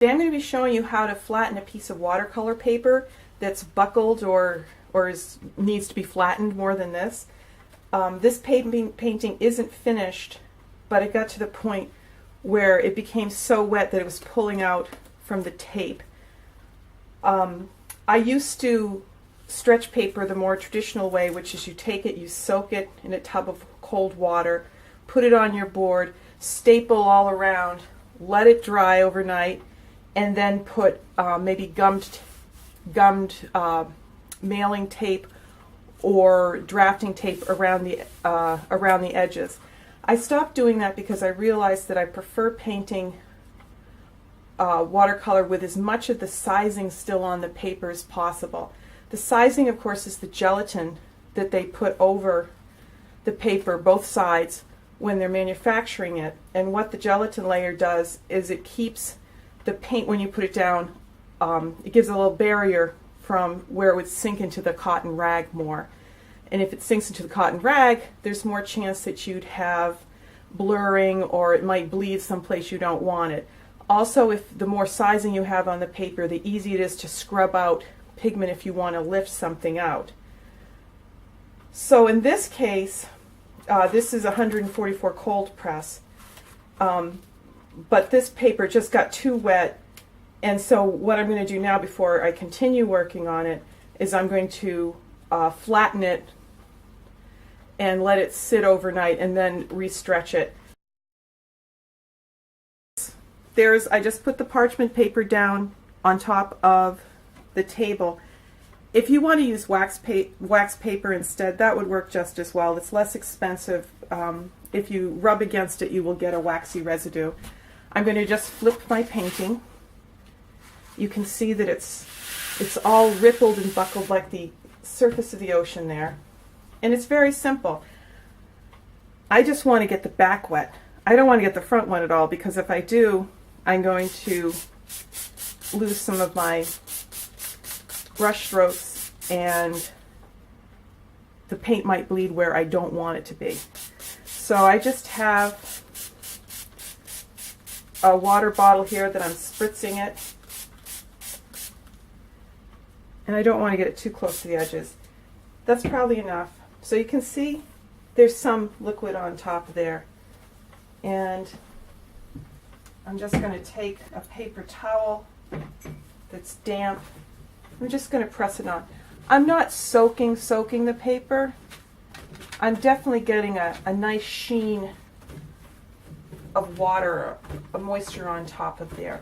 Today I'm going to be showing you how to flatten a piece of watercolor paper that's buckled or needs to be flattened more than this. This painting isn't finished, but it got to the point where it became so wet that it was pulling out from the tape. I used to stretch paper the more traditional way, which is you take it, you soak it in a tub of cold water, put it on your board, staple all around, let it dry overnight, and then put maybe gummed mailing tape or drafting tape around the edges. I stopped doing that because I realized that I prefer painting watercolor with as much of the sizing still on the paper as possible. The sizing, of course, is the gelatin that they put over the paper, both sides, when they're manufacturing it. And what the gelatin layer does is it keeps the paint, when you put it down, it gives a little barrier from where it would sink into the cotton rag more. And if it sinks into the cotton rag, there's more chance that you'd have blurring, or it might bleed someplace you don't want it. Also, if the more sizing you have on the paper, the easier it is to scrub out pigment if you want to lift something out. So in this case, this is 144 cold press, but this paper just got too wet, and so what I'm going to do now before I continue working on it is I'm going to flatten it and let it sit overnight and then restretch it. I just put the parchment paper down on top of the table. If you want to use wax paper instead, that would work just as well. It's less expensive. If you rub against it, you will get a waxy residue. I'm going to just flip my painting. You can see that it's all rippled and buckled like the surface of the ocean there. And it's very simple. I just want to get the back wet. I don't want to get the front one at all, because if I do, I'm going to lose some of my brush strokes and the paint might bleed where I don't want it to be. So I just have a water bottle here that I'm spritzing it, and I don't want to get it too close to the edges. That's probably enough. So you can see there's some liquid on top there, and I'm just going to take a paper towel that's damp. I'm just going to press it on. I'm not soaking the paper. I'm definitely getting a nice sheen of water, a moisture on top of there.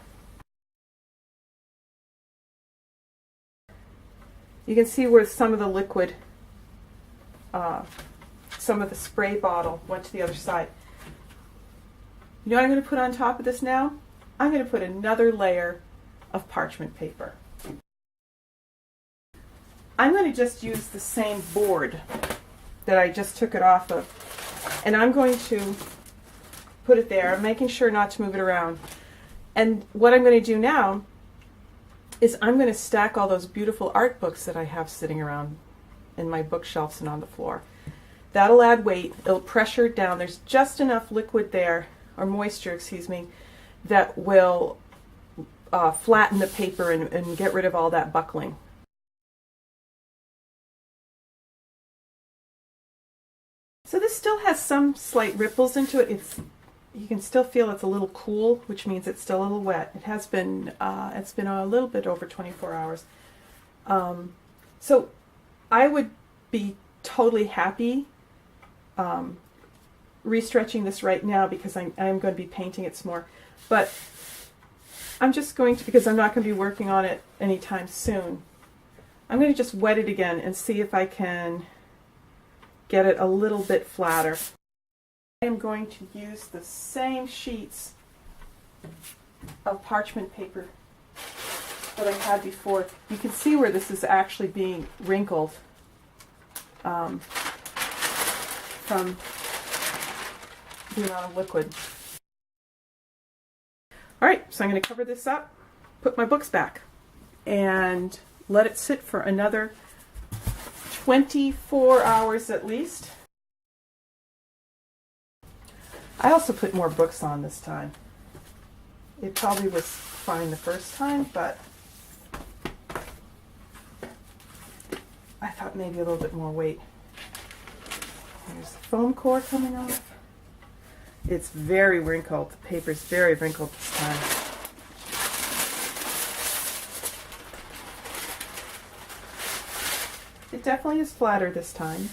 You can see where some of the liquid, some of the spray bottle went to the other side. You know what I'm going to put on top of this now? I'm going to put another layer of parchment paper. I'm going to just use the same board that I just took it off of, and I'm going to put it there. I'm making sure not to move it around. And what I'm going to do now is I'm going to stack all those beautiful art books that I have sitting around in my bookshelves and on the floor. That'll add weight. It'll pressure it down. There's just enough liquid there, or moisture, excuse me, that will flatten the paper and get rid of all that buckling. So this still has some slight ripples into it. You can still feel it's a little cool, which means it's still a little wet. It has been, it's been a little bit over 24 hours. So I would be totally happy restretching this right now, because I'm going to be painting it some more. But I'm just going to, because I'm not going to be working on it anytime soon, I'm going to just wet it again and see if I can get it a little bit flatter. I am going to use the same sheets of parchment paper that I had before. You can see where this is actually being wrinkled from the amount of liquid. Alright, so I'm going to cover this up, put my books back, and let it sit for another 24 hours at least. I also put more books on this time. It probably was fine the first time, but I thought maybe a little bit more weight. There's the foam core coming off. It's very wrinkled. The paper's very wrinkled this time. It definitely is flatter this time.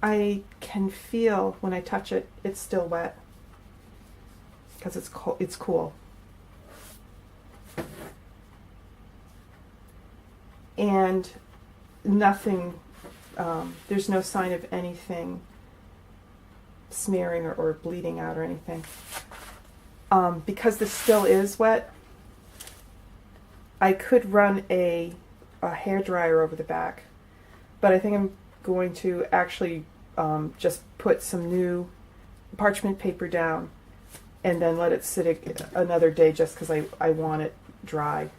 I can feel when I touch it, it's still wet because it's cool. And nothing, there's no sign of anything smearing or bleeding out or anything. Because this still is wet, I could run a hairdryer over the back, but I think I'm going to actually just put some new parchment paper down and then let it sit another day just because I want it dry.